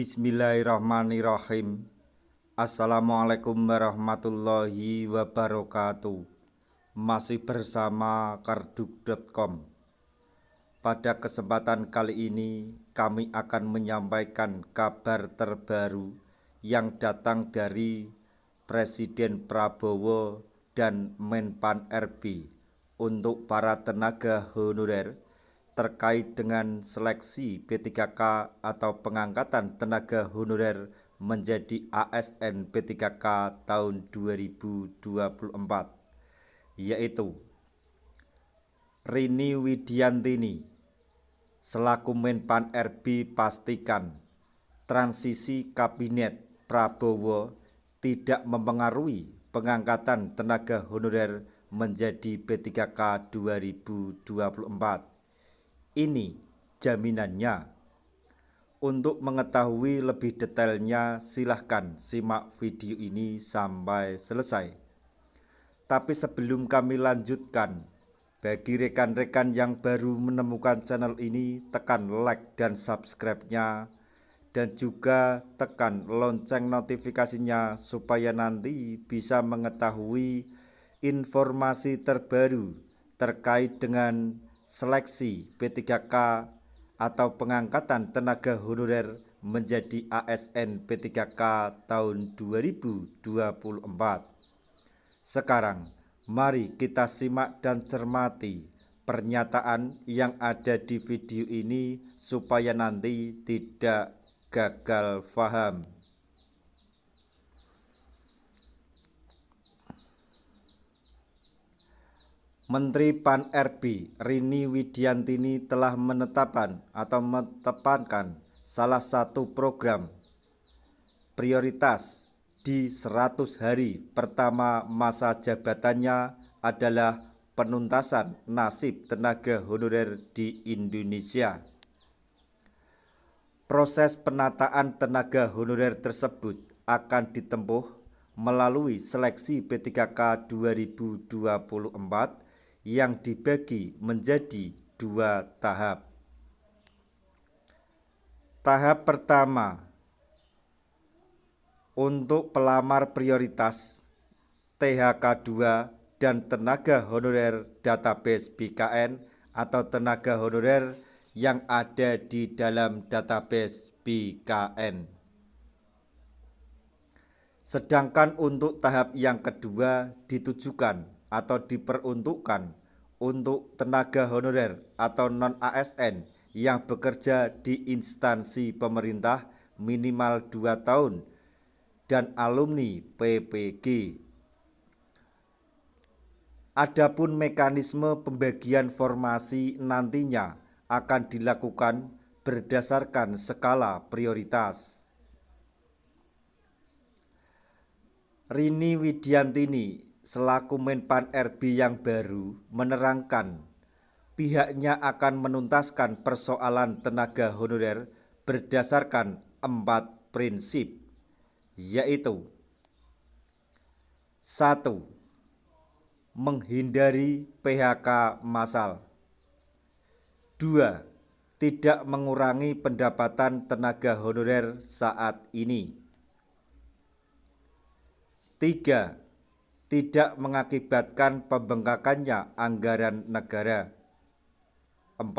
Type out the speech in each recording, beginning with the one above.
Bismillahirrahmanirrahim. Assalamualaikum warahmatullahi wabarakatuh. Masih bersama karduk.com. Pada kesempatan kali ini kami akan menyampaikan kabar terbaru yang datang dari Presiden Prabowo dan Menpan RB untuk para tenaga honorer terkait dengan seleksi P3K atau pengangkatan tenaga honorer menjadi ASN P3K tahun 2024, yaitu Rini Widiantini selaku Menpan RB pastikan transisi kabinet Prabowo tidak mempengaruhi pengangkatan tenaga honorer menjadi P3K 2024. Ini jaminannya. Untuk mengetahui lebih detailnya silahkan simak video ini sampai selesai. Tapi sebelum kami lanjutkan, bagi rekan-rekan yang baru menemukan channel ini, tekan like dan subscribe-nya, dan juga tekan lonceng notifikasinya supaya nanti bisa mengetahui informasi terbaru terkait dengan seleksi P3K atau pengangkatan tenaga honorer menjadi ASN P3K tahun 2024. Sekarang mari kita simak dan cermati pernyataan yang ada di video ini supaya nanti tidak gagal paham. Menteri Pan RB Rini Widiantini telah menetapkan salah satu program prioritas di 100 hari pertama masa jabatannya adalah penuntasan nasib tenaga honorer di Indonesia. Proses penataan tenaga honorer tersebut akan ditempuh melalui seleksi P3K 2024 yang dibagi menjadi 2 tahap. Tahap pertama untuk pelamar prioritas THK 2 dan tenaga honorer database BKN atau tenaga honorer yang ada di dalam database BKN. Sedangkan untuk tahap yang kedua ditujukan atau diperuntukkan untuk tenaga honorer atau non-ASN yang bekerja di instansi pemerintah minimal 2 tahun dan alumni PPG. Adapun mekanisme pembagian formasi nantinya akan dilakukan berdasarkan skala prioritas. Rini Widiantini selaku Menpan RB yang baru menerangkan pihaknya akan menuntaskan persoalan tenaga honorer berdasarkan 4 prinsip, yaitu 1. Menghindari PHK massal. 2. Tidak mengurangi pendapatan tenaga honorer saat ini. 3. Tidak mengakibatkan pembengkakannya anggaran negara. 4.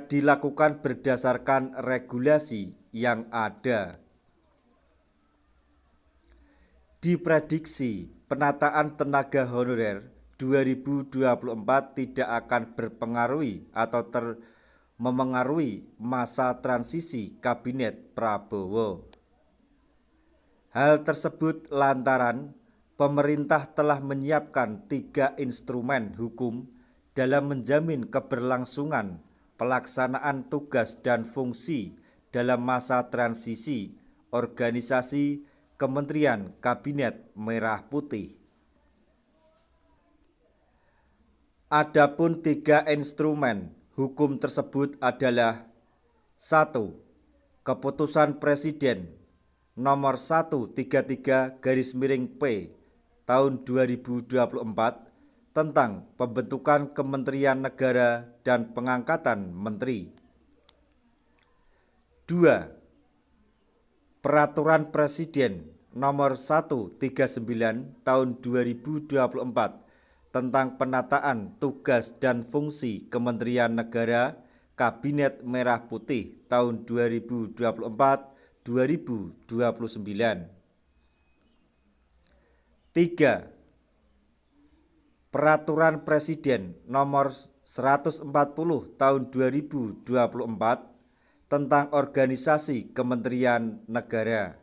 Dilakukan berdasarkan regulasi yang ada. Diprediksi penataan tenaga honorer 2024 tidak akan berpengaruh atau memengaruhi masa transisi kabinet Prabowo. Hal tersebut lantaran pemerintah telah menyiapkan 3 instrumen hukum dalam menjamin keberlangsungan pelaksanaan tugas dan fungsi dalam masa transisi organisasi Kementerian Kabinet Merah Putih. Adapun 3 instrumen hukum tersebut adalah 1. Keputusan Presiden Nomor 133/P tahun 2024 tentang pembentukan Kementerian Negara dan pengangkatan menteri. 2. Peraturan Presiden Nomor 139 Tahun 2024 tentang penataan tugas dan fungsi Kementerian Negara Kabinet Merah Putih tahun 2024-2029. 3. Peraturan Presiden Nomor 140 Tahun 2024 tentang organisasi Kementerian Negara.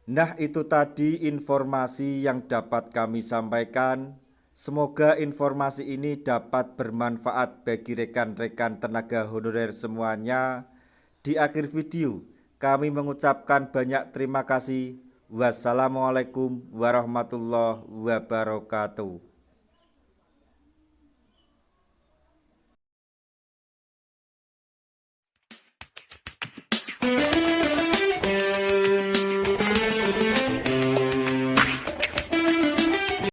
Nah, itu tadi informasi yang dapat kami sampaikan. Semoga informasi ini dapat bermanfaat bagi rekan-rekan tenaga honorer semuanya. Di akhir video, kami mengucapkan banyak terima kasih. Wassalamualaikum warahmatullahi wabarakatuh.